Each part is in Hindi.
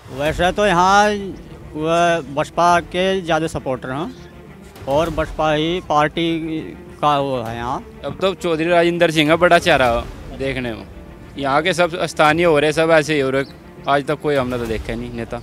वैसे तो यहाँ बसपा के ज़्यादा सपोर्टर हैं और बसपा ही पार्टी का वो है यहाँ। अब तो चौधरी राजेंद्र सिंह है बड़ा चेहरा देखने में। यहाँ के सब स्थानीय हो रहे, सब ऐसे ही हो रहे। आज तक कोई हमने तो देखा नहीं नेता।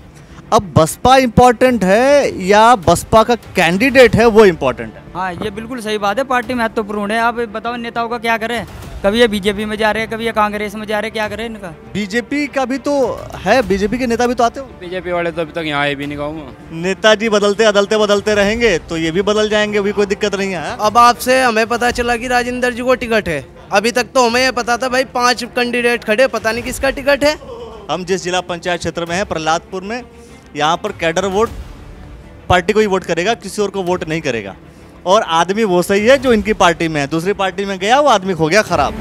अब बसपा इम्पोर्टेंट है या बसपा का कैंडिडेट है वो इम्पोर्टेंट है? हाँ, ये बिल्कुल सही बात है। पार्टी महत्वपूर्ण है। आप बताओ नेताओं का क्या करें? कभी ये बीजेपी में जा रहे हैं, कभी ये कांग्रेस में जा रहे हैं, क्या करें इनका? बीजेपी का भी तो है, बीजेपी के नेता भी तो आते हो। बीजेपी वाले तो अभी तक यहाँ आए भी नहीं गाँव में। नेताजी बदलते अदलते बदलते रहेंगे तो ये भी बदल जाएंगे, अभी कोई दिक्कत नहीं है। अब आपसे हमें पता चला कि राजेंद्र जी को टिकट है। अभी तक तो हमें ये पता था भाई 5 कैंडिडेट खड़े, पता नहीं किसका टिकट है। हम जिस जिला पंचायत क्षेत्र में है प्रहलादपुर में, यहाँ पर कैडर वोट पार्टी को ही वोट करेगा, किसी और को वोट नहीं करेगा। और आदमी वो सही है जो इनकी पार्टी में है, दूसरी पार्टी में गया वो आदमी हो गया खराब।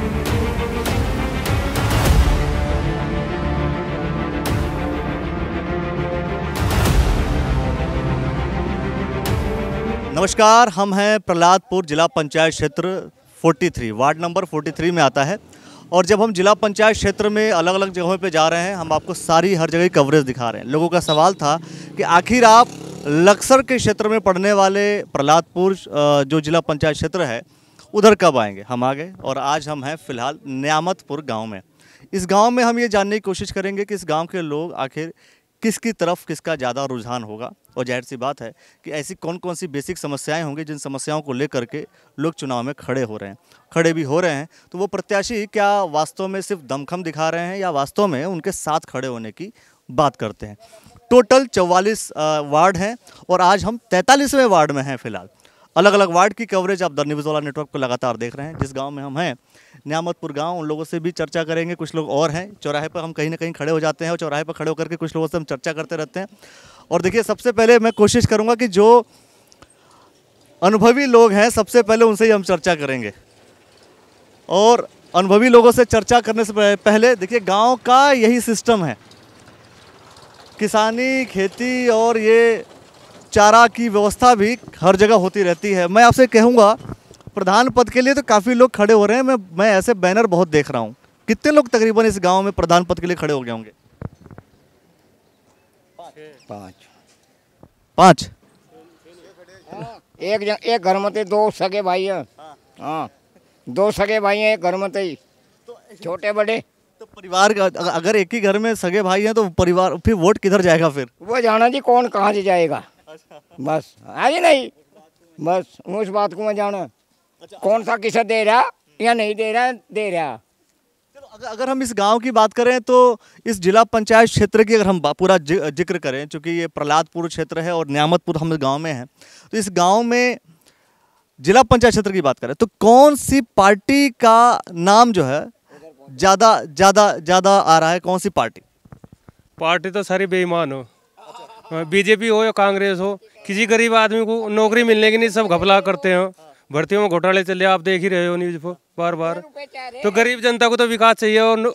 नमस्कार, हम हैं प्रहलादपुर जिला पंचायत क्षेत्र 43, वार्ड नंबर 43 में आता है। और जब हम जिला पंचायत क्षेत्र में अलग अलग जगहों पे जा रहे हैं, हम आपको सारी हर जगह कवरेज दिखा रहे हैं। लोगों का सवाल था कि आखिर आप लक्सर के क्षेत्र में पड़ने वाले प्रहलादपुर जो जिला पंचायत क्षेत्र है उधर कब आएंगे। हम आ गए और आज हम हैं फिलहाल न्यामतपुर गांव में। इस गांव में हम ये जानने की कोशिश करेंगे कि इस गांव के लोग आखिर किसकी तरफ किसका ज़्यादा रुझान होगा। और जाहिर सी बात है कि ऐसी कौन कौन सी बेसिक समस्याएं होंगी जिन समस्याओं को लेकर के लोग चुनाव में खड़े हो रहे हैं, खड़े भी हो रहे हैं। तो वो प्रत्याशी क्या वास्तव में सिर्फ दमखम दिखा रहे हैं या वास्तव में उनके साथ खड़े होने की बात करते हैं। टोटल 44 वार्ड हैं और आज हम 43वें वार्ड में हैं फिलहाल। अलग अलग वार्ड की कवरेज आप द न्यूज़ वाला नेटवर्क को लगातार देख रहे हैं। जिस गांव में हम हैं न्यामतपुर गांव, उन लोगों से भी चर्चा करेंगे। कुछ लोग और हैं, चौराहे पर हम कहीं ना कहीं खड़े हो जाते हैं और चौराहे पर खड़े होकर के कुछ लोगों से हम चर्चा करते रहते हैं। और देखिए, सबसे पहले मैं कोशिश करूंगा कि जो अनुभवी लोग हैं सबसे पहले उनसे ही हम चर्चा करेंगे। और अनुभवी लोगों से चर्चा करने से पहले देखिए, गाँव का यही सिस्टम है, किसानी, खेती और ये चारा की व्यवस्था भी हर जगह होती रहती है। मैं आपसे कहूँगा, प्रधान पद के लिए तो काफ़ी लोग खड़े हो रहे हैं। मैं ऐसे बैनर बहुत देख रहा हूँ। कितने लोग तकरीबन इस गांव में प्रधान पद के लिए खड़े हो गए होंगे? 5। एक घर में 2 सगे भाई हैं। हाँ, 2 सगे भाई हैं एक घर में, छोटे बड़े। तो परिवार का अगर एक ही घर में सगे भाई हैं तो परिवार फिर वोट किधर जाएगा? फिर वो जाना जी कौन कहाँ से जाएगा। बस है नहीं, बस उस बात को मैं जाना। कौन सा किसे दे रहा या नहीं दे रहा, दे रहा। चलो, अगर हम इस गांव की बात करें तो इस जिला पंचायत क्षेत्र की अगर हम पूरा जिक्र करें, चूँकि ये प्रहलादपुर क्षेत्र है और न्यामतपुर हम गांव में हैं, तो इस गांव में जिला पंचायत क्षेत्र की बात करें तो कौन सी पार्टी का नाम जो है ज़्यादा आ रहा है? कौन सी पार्टी? पार्टी तो सारी बेईमान हो, बीजेपी हो या कांग्रेस हो। किसी गरीब आदमी को नौकरी मिलने की नहीं, सब घपला करते हैं। भर्तियों में घोटाले चले, आप देख ही रहे हो न्यूज़ पर बार बार। तो गरीब जनता को तो विकास चाहिए और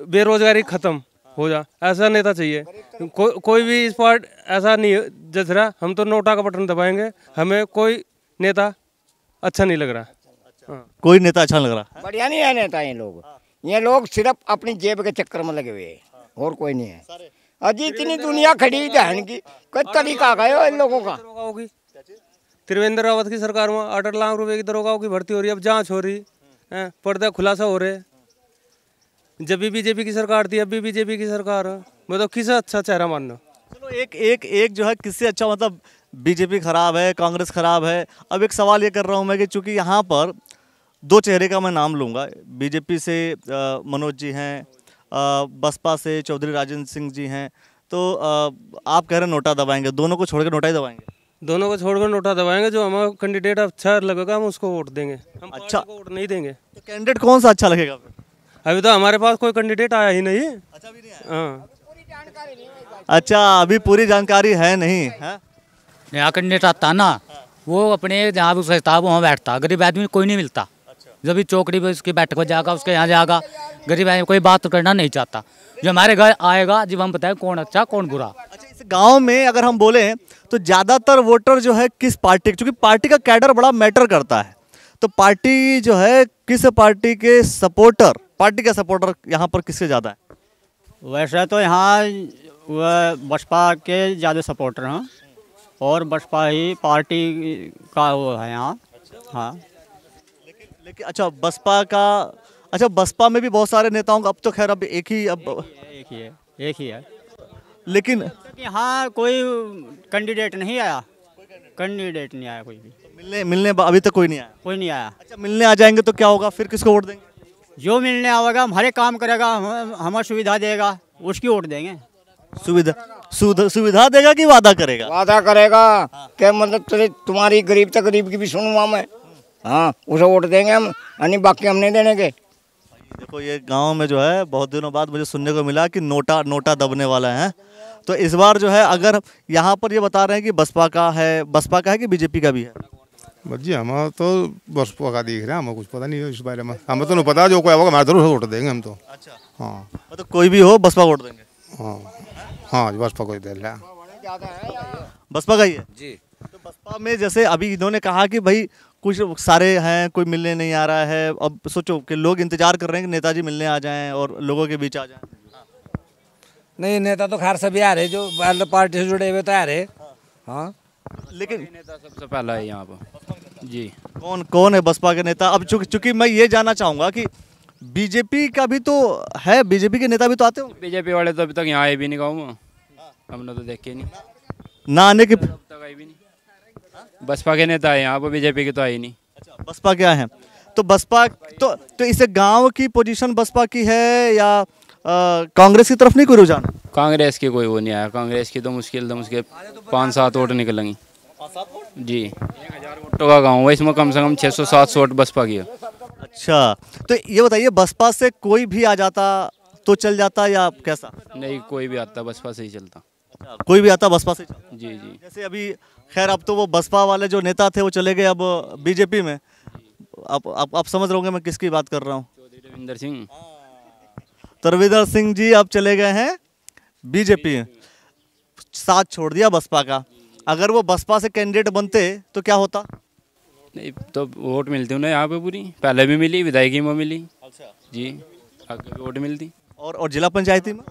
बेरोजगारी खत्म हो जा, ऐसा नेता चाहिए। कोई भी इस पार्ट ऐसा नहीं जच रहा। हम तो नोटा का बटन दबाएंगे, हमें कोई नेता अच्छा नहीं लग रहा। कोई नेता अच्छा लग रहा? बढ़िया नहीं है नेता। ये लोग सिर्फ अपनी जेब के चक्कर में लगे हुए हैं और कोई नहीं है। अजी इतनी दुनिया खड़ी है की कोई तरीका गया इन लोगों का। त्रिवेंद्र रावत की सरकार में 8 लाख रुपए की दरोगाओं की भर्ती हो रही है, अब जांच हो रही है, पर्दा खुलासा हो रहे। जब भी बीजेपी की सरकार थी, अब भी बीजेपी की सरकार है। मतलब किसे अच्छा चेहरा मानना? चलो, एक जो है किससे अच्छा, मतलब बीजेपी खराब है, कांग्रेस खराब है। अब एक सवाल ये कर रहा हूँ मैं कि चूंकि यहाँ पर 2 चेहरे का मैं नाम लूँगा। बीजेपी से मनोज जी हैं, बसपा से चौधरी राजेंद्र सिंह जी हैं। तो आप कह रहे हैं नोटा दबाएंगे, दोनों को छोड़कर नोटा ही दबाएंगे? दोनों को छोड़कर नोटा दबाएंगे। जो हमारा कैंडिडेट अच्छा लगेगा हम उसको वोट देंगे, हम अच्छा को वोट नहीं देंगे। तो कैंडिडेट कौन सा अच्छा लगेगा? अभी तो हमारे पास कोई कैंडिडेट आया ही नहीं। अच्छा, भी नहीं आया? हाँ, अच्छा, अभी पूरी जानकारी है नहीं है? यहाँ कैंडिडेट आता ना, वो अपने जहाँ भी सोचता वहाँ बैठता, गरीब आदमी कोई नहीं मिलता। जब भी चौकड़ी पे उसकी बैठक पर जाएगा, उसके यहाँ जाएगा, गरीब आदमी कोई बात करना नहीं चाहता। जो हमारे घर आएगा जब हम बताएं कौन अच्छा कौन बुरा। अच्छा, इस गांव में अगर हम बोले तो ज़्यादातर वोटर जो है किस पार्टी, क्योंकि पार्टी का कैडर बड़ा मैटर करता है, तो पार्टी जो है किस पार्टी के सपोर्टर, पार्टी का सपोर्टर यहाँ पर किससे ज़्यादा है? वैसे तो यहाँ वह बसपा के ज़्यादा सपोर्टर हैं और बसपा ही पार्टी का वो है यहाँ। हाँ लेकिन अच्छा बसपा में भी बहुत सारे नेताओं का अब तो खैर अब एक ही है लेकिन यहाँ कोई कैंडिडेट नहीं आया कोई भी मिलने अभी तक कोई नहीं आया। अच्छा मिलने आ जाएंगे तो क्या होगा फिर किसको वोट देंगे? जो मिलने आएगा हमारे काम करेगा हमें सुविधा देगा उसकी वोट देंगे। सुविधा देगा कि वादा करेगा? वादा करेगा क्या मतलब तुम्हारी गरीब तक गरीब की भी सुनूंगा मैं। हाँ उसे वोट देंगे हम यानी बाकी हम नहीं देने के। देखो ये गांव में जो है बहुत दिनों बाद मुझे सुनने को मिला कि नोटा दबने वाला है। तो इस बार जो है अगर यहाँ पर ये बता रहे हैं कि बसपा का है कि बीजेपी का भी है? जी हम तो बसपा का देख रहे हैं, हमें कुछ पता नहीं है इस बारे में। हमें तो नहीं पता, जो कोई होगा हमारे जरूर वोट देंगे हम तो। अच्छा हाँ मतलब कोई भी हो बसपा वोट देंगे? हाँ बसपा को दे रहा है। बसपा का ही है जी। तो बसपा में जैसे अभी इन्होंने कहा कि भाई कुछ सारे हैं कोई मिलने नहीं आ रहा है। अब सोचो कि लोग इंतजार कर रहे हैं कि नेताजी मिलने आ जाएं और लोगों के बीच आ जाएं। नहीं नेता तो खैर सभी आ रहे जो पार्टी से जुड़े हुए तो आ रहे। हाँ लेकिन नेता सबसे पहला है यहाँ पर जी। कौन है बसपा के नेता? अब चूंकि मैं ये जानना चाहूंगा कि बीजेपी का भी तो है, बीजेपी के नेता भी तो आते हो? बीजेपी वाले तो अभी तक यहाँ आए भी नहीं गाँव में, हमने तो देखे नहीं ना आने के। अब तक आए भी नहीं। बसपा के नेता है यहाँ पर, बीजेपी के तो आए नहीं। अच्छा बसपा क्या है? तो बसपा तो इसे गांव की पोजीशन बसपा की है या कांग्रेस की तरफ नहीं कोई रुझान? कांग्रेस की कोई वो नहीं आया। कांग्रेस की तो मुश्किल 5-7 वोट निकलेंगी जी। 1000 वोटों का गाँव है, इसमें कम से कम 600-700 वोट बसपा की है। अच्छा तो ये बताइए बसपा से कोई भी आ जाता तो चल जाता या कैसा? नहीं कोई भी आता बसपा से ही चलता। कोई भी आता बसपा से चलता? जी जी। जैसे अभी खैर अब तो वो बसपा वाले जो नेता थे वो चले गए अब बीजेपी में। आप समझ रहे होंगे मैं किसकी बात कर रहा हूँ? तरविंदर सिंह जी अब चले गए हैं बीजेपी, साथ छोड़ दिया बसपा का। अगर वो बसपा से कैंडिडेट बनते तो क्या होता? नहीं तो वोट मिलती उन्हें यहाँ पे पूरी, पहले भी मिली, विधायकी में मिली। अच्छा जी, आगे भी वोट मिलती। और जिला पंचायती में?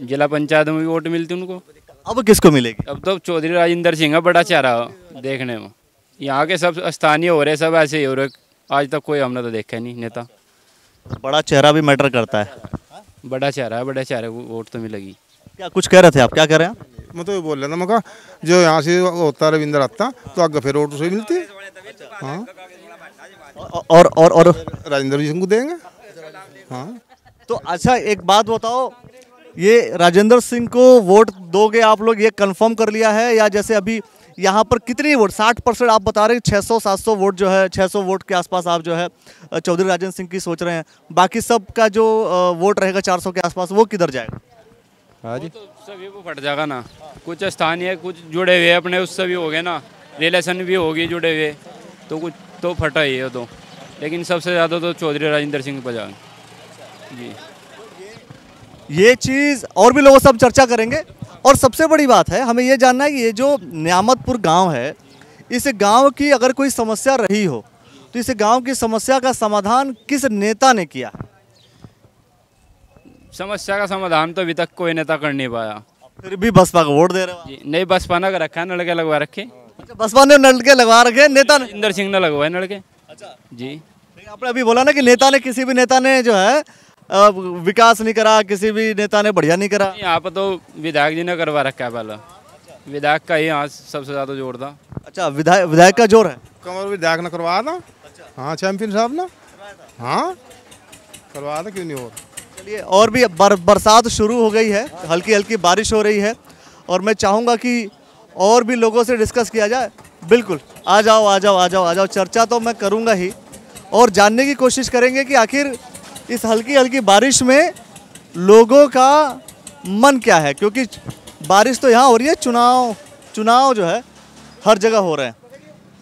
जिला पंचायत में भी वोट मिलती उनको। अब किसको मिलेगी? अब तो चौधरी राजेंद्र सिंह का बड़ा चेहरा देखने में। यहाँ के सब स्थानीय हो रहे, सब ऐसे ही हो रहे। आज तक कोई हमने तो देखा नहीं नेता। बड़ा चेहरा भी मैटर करता है। बड़ा चेहरा है, बड़े चेहरे को वोट तो मिलेगी। क्या कुछ कह रहे थे आप? क्या कह रहे हैं? मैं तो ये बोल रहा था, मैं कहा जो यहाँ से होता रविंद्र आता तो आगे फिर वोट उसे मिलती। हाँ और राजेंद्र सिंह को देंगे। हाँ तो अच्छा एक बात बताओ, ये राजेंद्र सिंह को वोट दोगे आप लोग, ये कंफर्म कर लिया है? या जैसे अभी यहाँ पर कितनी वोट 60% आप बता रहे हैं, 600-700 वोट जो है 600 वोट के आसपास आप जो है चौधरी राजेंद्र सिंह की सोच रहे हैं। बाकी सब का जो वोट रहेगा 400 के आसपास वो किधर जाएगा? हाँ जी, तो सभी को फट जाएगा ना। कुछ स्थानीय कुछ जुड़े हुए अपने उससे भी हो गए ना, रिलेशन भी होगी जुड़े हुए, तो कुछ तो फटा ही है तो। लेकिन सबसे ज़्यादा तो चौधरी राजेंद्र सिंह पर जाएंगे जी। ये चीज़ और भी लोगों से हम चर्चा करेंगे। और सबसे बड़ी बात है हमें ये जानना है कि ये जो न्यामतपुर गांव है, इस गांव की अगर कोई समस्या रही हो तो इस गांव की समस्या का समाधान किस नेता ने किया? समस्या का समाधान तो अभी तक कोई नेता कर नहीं पाया। फिर भी बसपा को वोट दे रहे हो? नहीं, बसपा ने रखा है, नलके लगवा रखे। अच्छा, बसपा ने नलके लगवा रखे, नेता ने? इंदर सिंह ने लगवाए नलके। अच्छा जी। आपने अभी बोला ना कि नेता ने, किसी भी नेता ने जो है विकास नहीं करा, किसी भी नेता ने बढ़िया नहीं करा। यहाँ पर तो विधायक जी ने करवा रखा है पहला। विधायक का ही यहाँ सबसे ज्यादा जोर था। अच्छा, विधायक का जोर है? कमर विधायक ने करवाया था। हाँ चैंपियन साहब ने, हाँ करवाया था, क्यों नहीं हो। चलिए, और भी बरसात शुरू हो गई है, हल्की हल्की बारिश हो रही है और मैं चाहूँगा कि और भी लोगों से डिस्कस किया जाए। बिल्कुल, आ जाओ। चर्चा तो मैं करूँगा ही और जानने की कोशिश करेंगे कि आखिर इस हल्की हल्की बारिश में लोगों का मन क्या है, क्योंकि बारिश तो यहाँ हो रही है, चुनाव जो है हर जगह हो रहे हैं।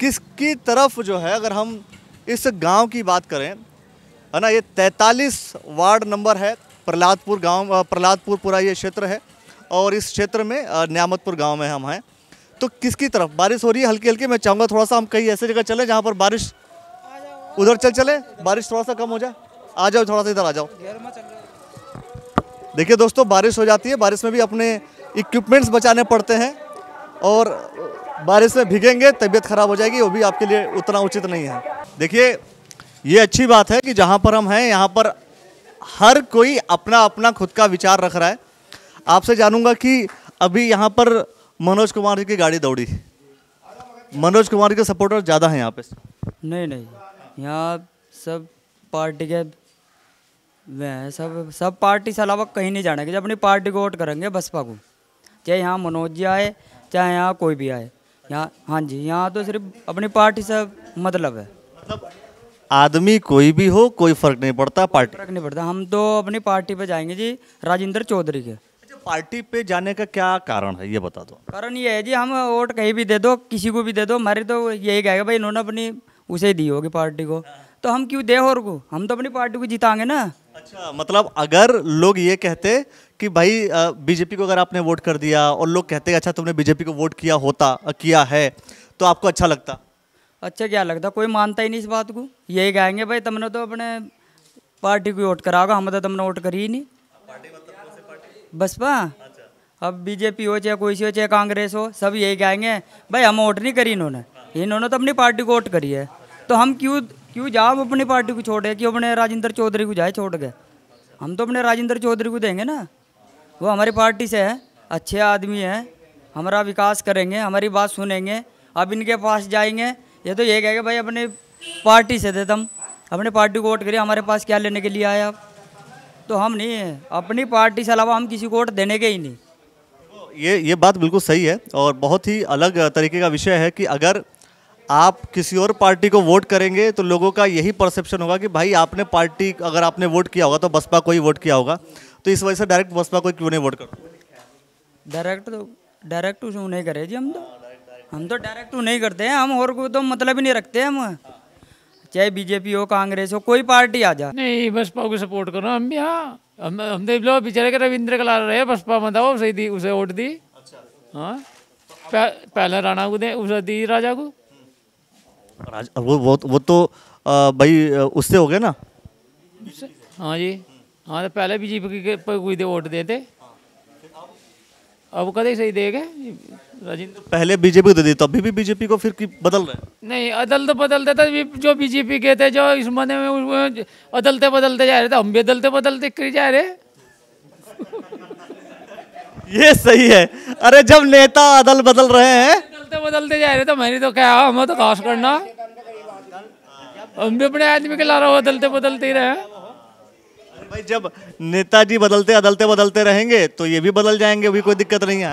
किसकी तरफ जो है, अगर हम इस गांव की बात करें, है ना, ये 43 वार्ड नंबर है, प्रहलादपुर गांव, प्रहलादपुर पूरा ये क्षेत्र है और इस क्षेत्र में न्यामतपुर गांव में हम हैं। तो किसकी तरफ बारिश हो रही है हल्की हल्की? मैं चाहूँगा थोड़ा सा हम कहीं ऐसे जगह चले जहाँ पर बारिश, उधर चले, बारिश थोड़ा सा कम हो जाए। आ जाओ, थोड़ा सा इधर आ जाओ। देखिए दोस्तों, बारिश हो जाती है, बारिश में भी अपने इक्विपमेंट्स बचाने पड़ते हैं और बारिश में भीगेंगे तबीयत खराब हो जाएगी, वो भी आपके लिए उतना उचित नहीं है। देखिए ये अच्छी बात है कि जहाँ पर हम हैं यहाँ पर हर कोई अपना अपना खुद का विचार रख रहा है। आपसे जानूंगा कि अभी यहाँ पर मनोज कुमार जी की गाड़ी दौड़ी, मनोज कुमार के सपोर्टर ज़्यादा हैं यहाँ पे? नहीं, यहाँ सब पार्टी के वे हैं, सब पार्टी से अलावा कहीं नहीं जाने के। जब अपनी पार्टी को वोट करेंगे बसपा को, चाहे यहाँ मनोज जी आए चाहे यहाँ कोई भी आए, यहाँ हाँ जी, यहाँ तो सिर्फ अपनी पार्टी से मतलब है। मतलब आदमी कोई भी हो, कोई फर्क नहीं पड़ता, पार्टी फर्क नहीं पड़ता। हम तो अपनी पार्टी पे जाएंगे जी, राजेंद्र चौधरी के। पार्टी पे जाने का क्या कारण है ये बता दो। कारण ये है जी, हम वोट कहीं भी दे दो, किसी को भी दे दो, हमारी तो यही कहेगा भाई इन्होंने अपनी उसे दी होगी पार्टी को, तो हम क्यों दे और को, हम तो अपनी पार्टी को जिताएंगे ना। अच्छा, मतलब अगर लोग ये कहते कि भाई बीजेपी को अगर आपने वोट कर दिया और लोग कहते अच्छा तुमने बीजेपी को वोट किया है तो आपको अच्छा लगता? अच्छा क्या लगता, कोई मानता ही नहीं इस बात को। यही कहेंगे भाई तुमने तो अपने पार्टी को वोट करा होगा, हम तो तुमने वोट करी ही नहीं। बसपा अब बीजेपी हो चाहे कोई सी हो चाहे कांग्रेस हो, सब यही कहेंगे भाई हम वोट नहीं करी इन्होंने तो अपनी पार्टी को वोट करी है, तो हम क्यों जाओ अपनी पार्टी को छोड़े, क्यों अपने राजेंद्र चौधरी को जाए छोड़ के। हम तो अपने राजेंद्र चौधरी को देंगे ना, वो हमारी पार्टी से है, अच्छे आदमी हैं, हमारा विकास करेंगे, हमारी बात सुनेंगे। अब इनके पास जाएंगे ये तो ये कहेगा भाई अपने पार्टी से दे, तुम अपने पार्टी को वोट करिए, हमारे पास क्या लेने के लिए आए आप। तो हम नहीं है, अपनी पार्टी से अलावा हम किसी को वोट देने के ही नहीं। ये बात बिल्कुल सही है और बहुत ही अलग तरीके का विषय है कि अगर आप किसी और पार्टी को वोट करेंगे तो लोगों का यही परसेप्शन होगा कि भाई आपने पार्टी अगर आपने वोट किया होगा तो बसपा को ही वोट किया होगा, तो इस वजह से डायरेक्ट बसपा को क्यों नहीं वोट करो। डायरेक्ट नहीं करे जी, हम तो डायरेक्ट नहीं करते हैं, हम और को तो मतलब ही नहीं रखते हम, चाहे बीजेपी हो कांग्रेस हो कोई पार्टी आ जा। नहीं बसपा को सपोर्ट करो हम भी। हाँ हम देख लो बेचारे के रविंद्र कला रहे बसपा में था, वो सही दी, उसे वोट दी। हाँ पहले राणा को दे, उसे दी राजा को। वो तो भाई उससे हो गए ना। हाँ जी, हाँ तो पहले बीजेपी के कोई दे वोट देते, अब कदे सही देगा राजेंद्र। पहले बीजेपी को दे दी तो अभी भी बीजेपी को फिर बदल रहे। नहीं अदलते बदलते था, जो बीजेपी के थे जो इस महीने में अदलते बदलते जा रहे थे, हम भी अदलते बदलते कर जा रहे। ये सही है। अरे जब नेता अदल बदल रहे हैं, अदलते बदलते जा रहे तो मैंने तो क्या हमें तो खास करना, हम भी अपने आदमी के ला रहे हो अदलते बदलते ही रहे। भाई जब नेताजी अदलते बदलते रहेंगे तो ये भी बदल जाएंगे, भी कोई दिक्कत नहीं है।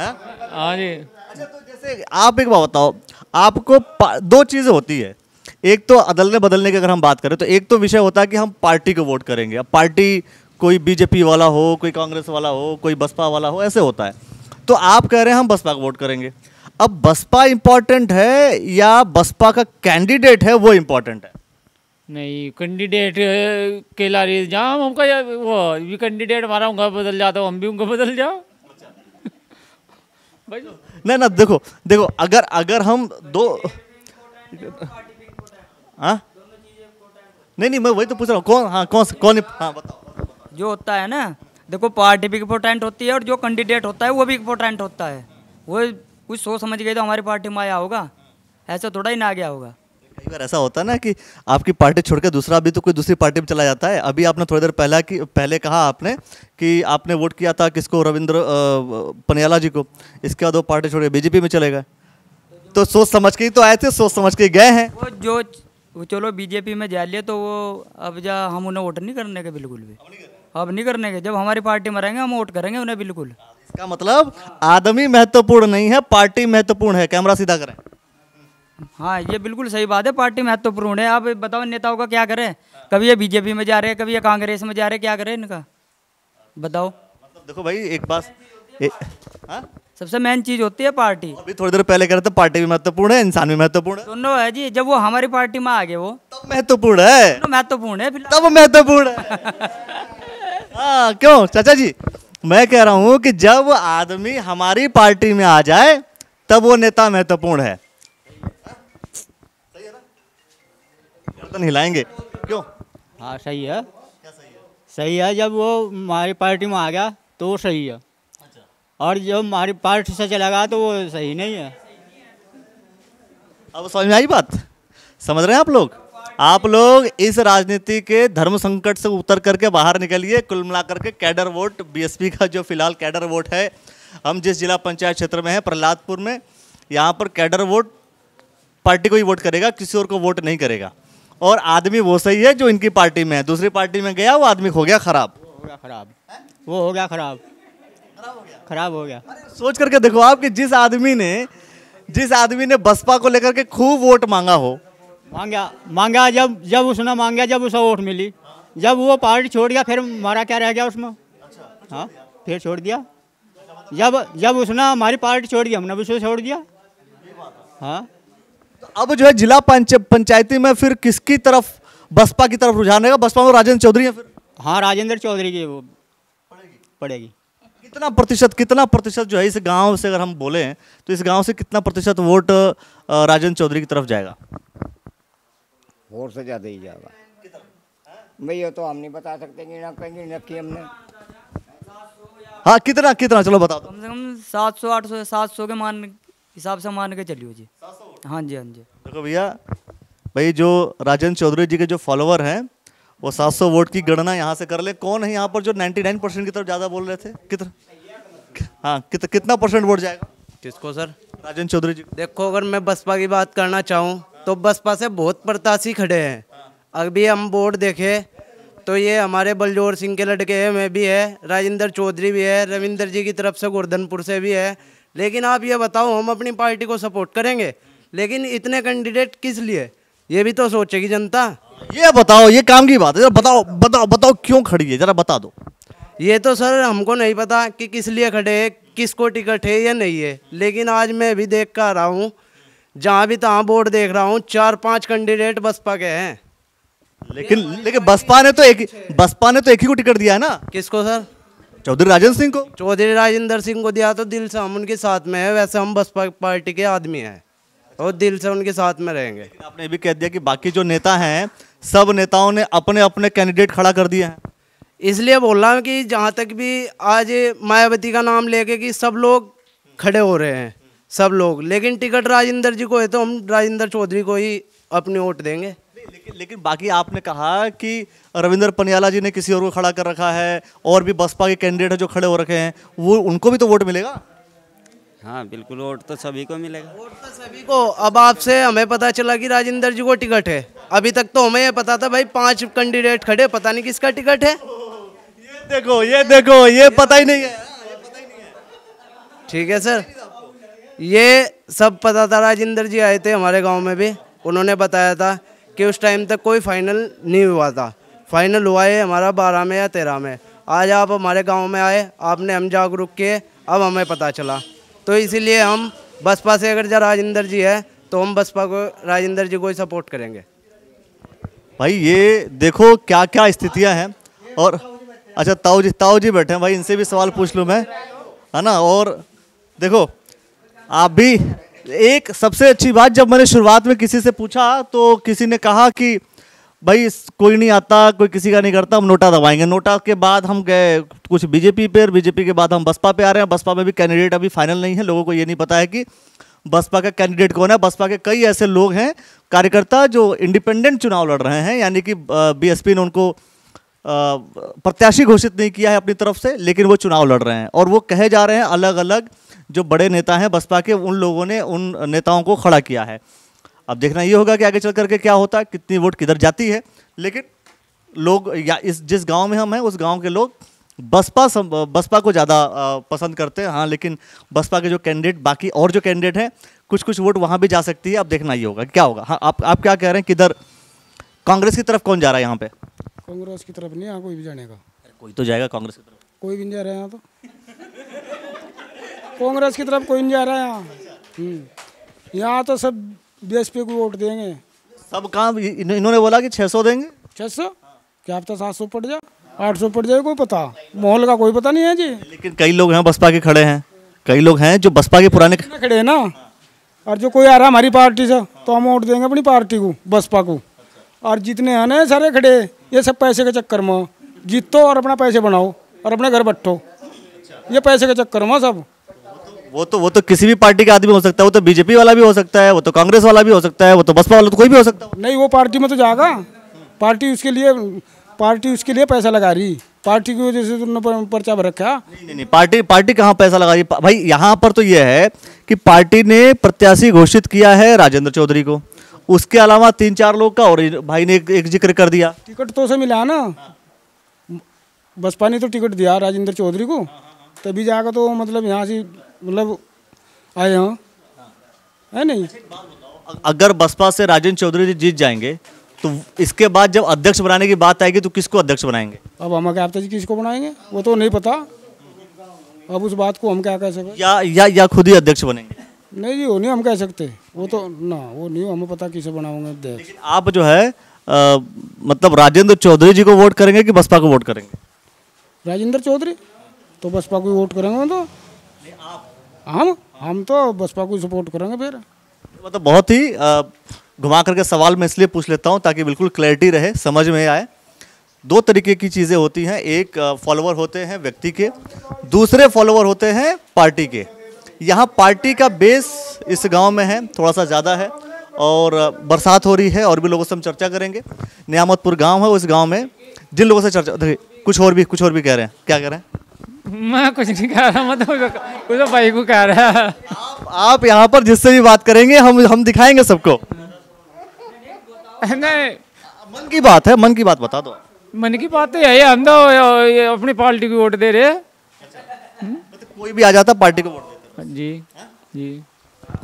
हाँ जी। अच्छा तो जैसे आप एक बात बताओ, आपको दो चीजें होती है, एक तो अदलने बदलने की अगर हम बात करें तो एक तो विषय होता है कि हम पार्टी को वोट करेंगे। अब पार्टी कोई बीजेपी वाला हो, कोई कांग्रेस वाला हो, कोई बसपा वाला हो, ऐसे होता है। तो आप कह रहे हैं हम बसपा को वोट करेंगे। अब बसपा इंपॉर्टेंट है या बसपा का कैंडिडेट है वो इंपॉर्टेंट है? नहीं कैंडिडेट के ला रही जहाँ हमका वो भी कैंडिडेट हमारा उनका बदल जाता हो, हम भी उनका बदल जाओ। नहीं ना, देखो अगर हम दो हाँ नहीं मैं वही तो पूछ रहा हूँ कौन हाँ बताओ। जो होता है ना, देखो पार्टी भी इम्पोर्टेंट होती है और जो कैंडिडेट होता है वो भी इम्पोर्टेंट होता है। वो कुछ सोच समझ गए तो हमारी पार्टी में आया होगा, ऐसा थोड़ा ही ना आ गया होगा। कई बार ऐसा होता है ना कि आपकी पार्टी छोड़ के दूसरा भी तो कोई दूसरी पार्टी में चला जाता है। अभी आपने थोड़ी देर पहले कहा आपने कि आपने वोट किया था किसको, रविंद्र पनियाला जी को, इसके बाद वो पार्टी छोड़ के बीजेपी में चले गए। तो सोच समझ के ही तो आए थे, सोच समझ के गए हैं। वो चलो बीजेपी में जा लिया तो वो अब हम उन्हें वोट नहीं करने के, बिल्कुल भी अब नहीं करने के। जब हमारी पार्टी में रहेंगे हम वोट करेंगे उन्हें बिल्कुल। इसका मतलब आदमी महत्वपूर्ण नहीं है, पार्टी महत्वपूर्ण है। कैमरा सीधा करें। हाँ ये बिल्कुल सही बात है, पार्टी महत्वपूर्ण है। आप बताओ नेताओं का क्या करें, कभी ये बीजेपी में जा रहे हैं, कभी ये कांग्रेस में जा रहे हैं, क्या करें इनका बताओ। मतलब देखो भाई एक बात सबसे मेन चीज होती है पार्टी। अभी थोड़ी देर पहले कह रहे थे पार्टी भी महत्वपूर्ण है, इंसान भी महत्वपूर्ण है। दोनों है जी, जब वो हमारी पार्टी में आ गए वो तब महत्वपूर्ण है, महत्वपूर्ण है, तब महत्वपूर्ण है। हाँ क्यों चाचा जी, मैं कह रहा हूँ कि जब आदमी हमारी पार्टी में आ जाए तब वो नेता महत्वपूर्ण है। गर्दन हिलाएंगे क्यों? हाँ सही है, सही है। जब वो हमारी पार्टी में आ गया तो वो सही है, और जो हमारी पार्टी से चलेगा तो वो सही नहीं है। अब समझ में आई बात? समझ रहे हैं आप लोग इस राजनीति के धर्म संकट से उतर करके बाहर निकलिए। कुल मिलाकर के कैडर वोट, बीएसपी का जो फिलहाल कैडर वोट है, हम जिस जिला पंचायत क्षेत्र में है प्रहलादपुर में, यहाँ पर कैडर वोट पार्टी को ही वोट करेगा, किसी और को वोट नहीं करेगा। और आदमी वो सही है जो इनकी पार्टी में है, दूसरी पार्टी में गया वो आदमी हो गया खराब, वो हो गया खराब हो गया। सोच करके देखो आप कि जिस आदमी ने बसपा को लेकर के खूब वोट मांगा हो, मांगा जब उसने मांगा, जब उसे वोट मिली, जब वो पार्टी छोड़ गया, फिर हमारा क्या रह गया उसमें? हाँ, फिर छोड़ दिया। जब उसने हमारी पार्टी छोड़ दी, हमने भी उसे छोड़ दिया। हाँ, तो अब जो है जिला पंचायती में फिर किसकी तरफ, बसपा की तरफ रुझान रहेगा? बसपा में राजेंद्र चौधरी है फिर? हाँ, राजेंद्र चौधरी की वो पड़ेगी। कितना प्रतिशत जो है इस गांव से, अगर हम बोले तो इस गांव से कितना प्रतिशत वोट राजेंद्र चौधरी की तरफ जाएगा? वोट से ज़्यादा ही जाएगा भाई, ये तो हम नहीं बता सकते कि ना कहीं नक्की हमने। हाँ, कितना चलो बता दो। कम से कम 700 के हिसाब से मान के चलिए जी। हाँ जी। देखो भैया, भाई जो राजेंद्र चौधरी जी के जो फॉलोवर हैं वो 700 वोट की गणना यहाँ से कर ले। कौन है यहाँ पर जो 99% की तरफ ज़्यादा बोल रहे थे? कितना परसेंट वोट जाएगा? किसको सर? राजेंद्र चौधरी जी। देखो, अगर मैं बसपा की बात करना चाहूँ तो बसपा से बहुत प्रत्याशी खड़े हैं। अभी हम वोट देखें तो ये हमारे बलजोर सिंह के लड़के हैं, मैं भी है, राजेंद्र चौधरी भी है, रविंदर जी की तरफ से गोवर्धनपुर से भी है। लेकिन आप ये बताओ, हम अपनी पार्टी को सपोर्ट करेंगे, लेकिन इतने कैंडिडेट किस लिए, ये भी तो सोचेगी जनता। ये बताओ, ये काम की बात है, बताओ क्यों खड़ी है, जरा बता दो। ये तो सर हमको नहीं पता कि किस लिए खड़े है, किसको टिकट है या नहीं है, लेकिन आज मैं भी देख कर आ रहा हूँ, जहाँ भी तहाँ बोर्ड देख रहा हूँ, 4-5 कैंडिडेट बसपा के हैं। लेकिन बसपा ने तो एक ही को टिकट दिया है ना। किसको सर? चौधरी राजेंद्र सिंह को। चौधरी राजेंद्र सिंह को दिया तो दिल से हम उनके साथ में है। वैसे हम बसपा पार्टी के आदमी हैं और दिल से उनके साथ में रहेंगे। आपने भी कह दिया कि बाकी जो नेता हैं, सब नेताओं ने अपने अपने कैंडिडेट खड़ा कर दिए हैं। इसलिए बोल रहा हूँ कि जहाँ तक भी आज मायावती का नाम लेके कि सब लोग खड़े हो रहे हैं, सब लोग, लेकिन टिकट राजेंद्र जी को है तो हम राजेंद्र चौधरी को ही अपनी वोट देंगे। लेकिन बाकी आपने कहा कि रविंद्र पनियाला जी ने किसी और को खड़ा कर रखा है, और भी बसपा के कैंडिडेट जो खड़े हो रखे हैं, वो उनको भी तो वोट मिलेगा। हाँ बिल्कुल, वोट तो सभी को मिलेगा। वोट तो सभी को। अब आपसे हमें पता चला कि राजेंद्र जी को टिकट है, अभी तक तो हमें ये पता था भाई 5 कैंडिडेट खड़े, पता नहीं किसका टिकट है। ये देखो ये पता ही नहीं है। ठीक है सर, ये सब पता था। राजेंद्र जी आए थे हमारे गांव में भी, उन्होंने बताया था कि उस टाइम तक कोई फाइनल नहीं हुआ था। फाइनल हुआ है हमारा 12 में या 13 में। आज आप हमारे गांव में आए, आपने हम जागरूक किए, अब हमें पता चला, तो इसीलिए हम बसपा से अगर राजेंद्र जी है तो हम बसपा को, राजेंद्र जी को ही सपोर्ट करेंगे। भाई ये देखो क्या क्या स्थितियां हैं। और अच्छा, ताऊ जी बैठे हैं भाई, इनसे भी सवाल पूछ लूँ मैं, है ना। और देखो आप भी, एक सबसे अच्छी बात, जब मैंने शुरुआत में किसी से पूछा तो किसी ने कहा कि भाई कोई नहीं आता, कोई किसी का नहीं करता, हम नोटा दबाएंगे। नोटा के बाद हम गए कुछ बीजेपी पे, और बीजेपी के बाद हम बसपा पे आ रहे हैं। बसपा में भी कैंडिडेट अभी फाइनल नहीं है, लोगों को ये नहीं पता है कि बसपा का कैंडिडेट कौन है। बसपा के कई ऐसे लोग हैं, कार्यकर्ता, जो इंडिपेंडेंट चुनाव लड़ रहे हैं, यानी कि बीएसपी ने उनको प्रत्याशी घोषित नहीं किया है अपनी तरफ से, लेकिन वो चुनाव लड़ रहे हैं। और वो कहे जा रहे हैं, अलग अलग जो बड़े नेता हैं बसपा के, उन लोगों ने उन नेताओं को खड़ा किया है। अब देखना ये होगा कि आगे चल करके क्या होता है, कितनी वोट किधर जाती है। लेकिन लोग, या जिस गांव में हम हैं उस गांव के लोग बसपा को ज़्यादा पसंद करते हैं। हाँ, लेकिन बसपा के जो कैंडिडेट, बाकी और जो कैंडिडेट हैं, कुछ वोट वहाँ भी जा सकती है। अब देखना ये होगा क्या होगा। हाँ, आप क्या कह रहे हैं, किधर कांग्रेस की तरफ कौन जा रहा है यहाँ पे? कांग्रेस की तरफ नहीं, यहाँ कोई भी जाने का। कोई तो जाएगा कांग्रेस की तरफ। कोई भी नहीं जा रहा है यहाँ तो। कांग्रेस की तरफ कोई नहीं जा रहा है यहाँ। यहाँ तो सब बीएसपी को वोट देंगे। सब काम इन्होंने बोला कि 600 देंगे। 600 क्या पता 700 पड़ जाए, 800 पड़ जाए, कोई पता, माहौल का कोई पता नहीं है जी। लेकिन कई लोग हैं बसपा के खड़े हैं, कई लोग हैं जो बसपा के पुराने खड़े हैं ना। और जो कोई आ रहा है हमारी पार्टी से तो हम वोट देंगे अपनी पार्टी को, बसपा को। और जितने हैं ना सारे खड़े, ये सब पैसे के चक्कर में जीतो और अपना पैसे बनाओ और अपने घर बैठो, ये पैसे के चक्कर में सब। वो तो किसी भी पार्टी का आदमी हो सकता है, वो तो बीजेपी वाला भी हो सकता है, वो तो कांग्रेस वाला भी हो सकता है, वो तो बसपा वाला, तो कोई भी हो सकता है। नहीं, वो पार्टी में तो जाएगा, पार्टी उसके लिए पैसा लगा रही, पार्टी की वजह से तुमने पर्चा भर रखा। नहीं, पार्टी कहाँ पैसा लगा रही भाई। यहाँ पर तो ये है कि पार्टी ने प्रत्याशी घोषित किया है राजेंद्र चौधरी को, उसके अलावा 3-4 लोग का और भाई ने एक जिक्र कर दिया। टिकट तो उसे मिला ना, बसपा ने तो टिकट दिया राजेंद्र चौधरी को, तभी जाकर तो मतलब यहाँ से मतलब आए हैं, है नहीं। अगर बसपा से राजेंद्र चौधरी जी जीत जाएंगे तो इसके बाद जब अध्यक्ष बनाने की बात आएगी तो किसको अध्यक्ष बनाएंगे? अब हम क्या जी किसको बनाएंगे वो तो नहीं पता, अब उस बात को हम क्या कह सकते। या खुद ही अध्यक्ष बनेंगे? नहीं जी, वो नहीं हम कह सकते, वो तो ना, वो नहीं हमें पता किसे बनाओगे अध्यक्ष। आप जो है मतलब राजेंद्र चौधरी जी को वोट करेंगे कि बसपा को वोट करेंगे? राजेंद्र चौधरी तो बसपा को वोट करेंगे, तो हम तो बसपा को सपोर्ट करेंगे। फिर मतलब बहुत ही घुमा करके सवाल मैं इसलिए पूछ लेता हूं ताकि बिल्कुल क्लैरिटी रहे, समझ में आए। 2 तरीके की चीज़ें होती हैं, एक फॉलोवर होते हैं व्यक्ति के, दूसरे फॉलोवर होते हैं पार्टी के। यहाँ पार्टी का बेस इस गांव में है, थोड़ा सा ज़्यादा है, और बरसात हो रही है और भी लोगों से हम चर्चा करेंगे। नियामतपुर गांव है, उस गांव में जिन लोगों से चर्चा, देखिए कुछ और भी कह रहे हैं। क्या कह रहे हैं? मैं कुछ नहीं कह रहा, मतलब कुछ भाई को कह रहा है। आप यहाँ पर जिससे भी बात करेंगे हम दिखाएंगे सबको। नहीं, मन की बात है, मन की बात बता दो। मन की बात तो यही है, हम तो अपनी पार्टी को वोट दे रहे। कोई भी आ जाता पार्टी को वोट देते? जी।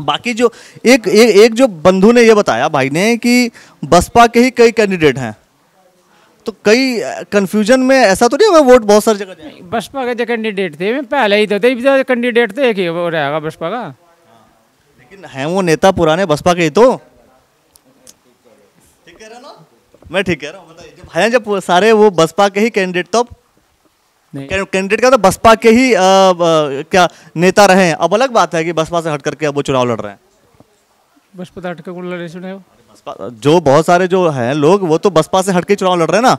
बाकी जो एक जो बंधु ने ये बताया भाई ने कि बसपा के ही कई कैंडिडेट हैं, तो कई कंफ्यूजन में ऐसा तो नहीं होगा वोट बहुत सारी जगह जाए? बसपा के जो कैंडिडेट थे, मैं पहले ही तो थे कैंडिडेट, तो एक ही वो रहेगा बसपा का। लेकिन हैं वो नेता पुराने बसपा के ही तो। ठीक कह रहा ना? मैं ठीक कह रहा हूँ? बताइए, जब सारे वो बसपा के ही कैंडिडेट, तो कैंडिडेट का तो बसपा के ही क्या नेता रहे हैं। अब अलग बात है कि बसपा से हट करके अब वो चुनाव लड़ रहे हैं। बसपा से हट कर कौन लड़े सुने हो? जो बहुत सारे जो हैं लोग, वो तो बसपा से हटके चुनाव लड़ रहे हैं ना।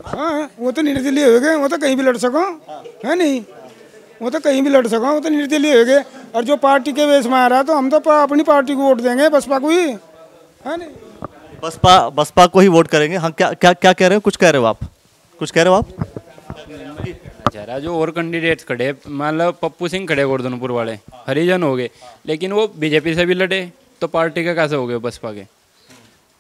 हाँ, वो तो निर्दलीय हो गए, वो तो कहीं भी लड़ सको, है नहीं, वो तो कहीं भी लड़ सको, वो तो निर्दलीय हो गए। और जो पार्टी के वेश में आ रहा है, तो हम तो अपनी पार्टी को वोट देंगे, बसपा को ही, है नहीं। बसपा को ही वोट करेंगे। हाँ, क्या कह रहे हो? कुछ कह रहे हो आप? कुछ कह रहे हो आप? जो और कैंडिडेट खड़े, मान लो पप्पू सिंह खड़े गोवर्धनपुर वाले, हरिजन हो गए, लेकिन वो बीजेपी से भी लड़े, तो पार्टी का कैसे हो गए बसपा के?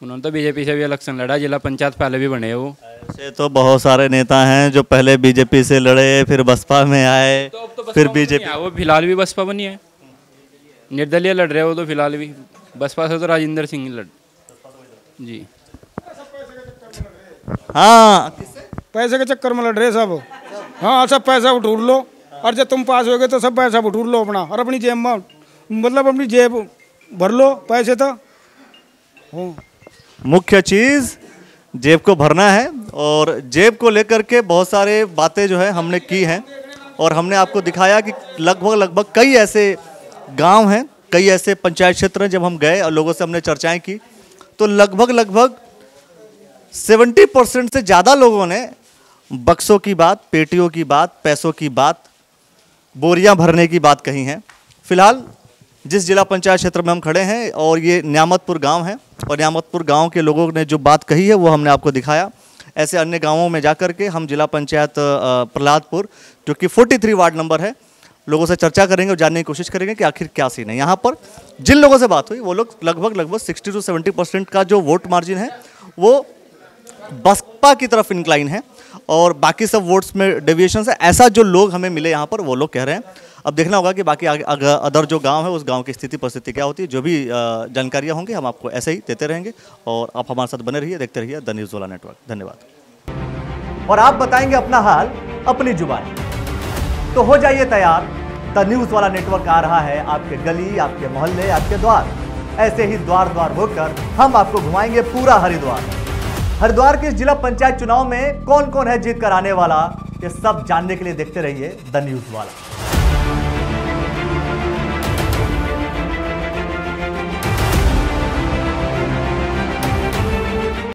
उन्होंने तो बीजेपी से भी इलेक्शन लड़ा, जिला पंचायत पहले भी बने वो। ऐसे तो बहुत सारे नेता हैं जो पहले बीजेपी से लड़े, फिर बसपा में आए, तो फिर बीजेपी। वो फिलहाल भी बसपा बनी है, निर्दलीय लड़ रहे हो तो फिलहाल भी बसपा से तो राजेंद्र सिंह लड़ जी। हाँ, पैसे के चक्कर में लड़ रहे सब। हाँ, सब पैसा उठूर लो, और जब तुम पास हो गए तो सब पैसा उठूर लो अपना, और अपनी जेब में, मतलब अपनी जेब भर लो पैसे। तो मुख्य चीज जेब को भरना है, और जेब को लेकर के बहुत सारे बातें जो है हमने की हैं, और हमने आपको दिखाया कि लगभग कई ऐसे गांव हैं, कई ऐसे पंचायत क्षेत्र हैं। जब हम गए और लोगों से हमने चर्चाएं की, तो लगभग 70% से ज़्यादा लोगों ने बक्सों की बात, पेटियों की बात, पैसों की बात, बोरियां भरने की बात कही है। फिलहाल जिस जिला पंचायत क्षेत्र में हम खड़े हैं, और ये नियामतपुर गांव है, और नियामतपुर गांव के लोगों ने जो बात कही है वो हमने आपको दिखाया। ऐसे अन्य गांवों में जाकर के हम जिला पंचायत प्रहलादपुर, जो कि 43 वार्ड नंबर है, लोगों से चर्चा करेंगे और जानने की कोशिश करेंगे कि आखिर क्या सीन है। यहाँ पर जिन लोगों से बात हुई, वो लोग लगभग 60 से 70% का जो वोट मार्जिन है वो बसपा की तरफ इंक्लाइन है, और बाकी सब वोट्स में डेविएशन है। ऐसा जो लोग हमें मिले यहाँ पर, वो लोग कह रहे हैं। अब देखना होगा कि बाकी अदर जो गांव है, उस गांव की स्थिति परिस्थिति क्या होती है। जो भी जानकारियाँ होंगी हम आपको ऐसे ही देते रहेंगे, और आप हमारे साथ बने रहिए, देखते रहिए द न्यूज़ वाला नेटवर्क। धन्यवाद। और आप बताएंगे अपना हाल अपनी जुबानी, तो हो जाइए तैयार, द न्यूज़ वाला नेटवर्क आ रहा है आपके गली, आपके मोहल्ले, आपके द्वार। ऐसे ही द्वार द्वार होकर हम आपको घुमाएंगे पूरा हरिद्वार। हरिद्वार के जिला पंचायत चुनाव में कौन कौन है जीत कर आने वाला, ये सब जानने के लिए देखते रहिए द न्यूज़ वाला।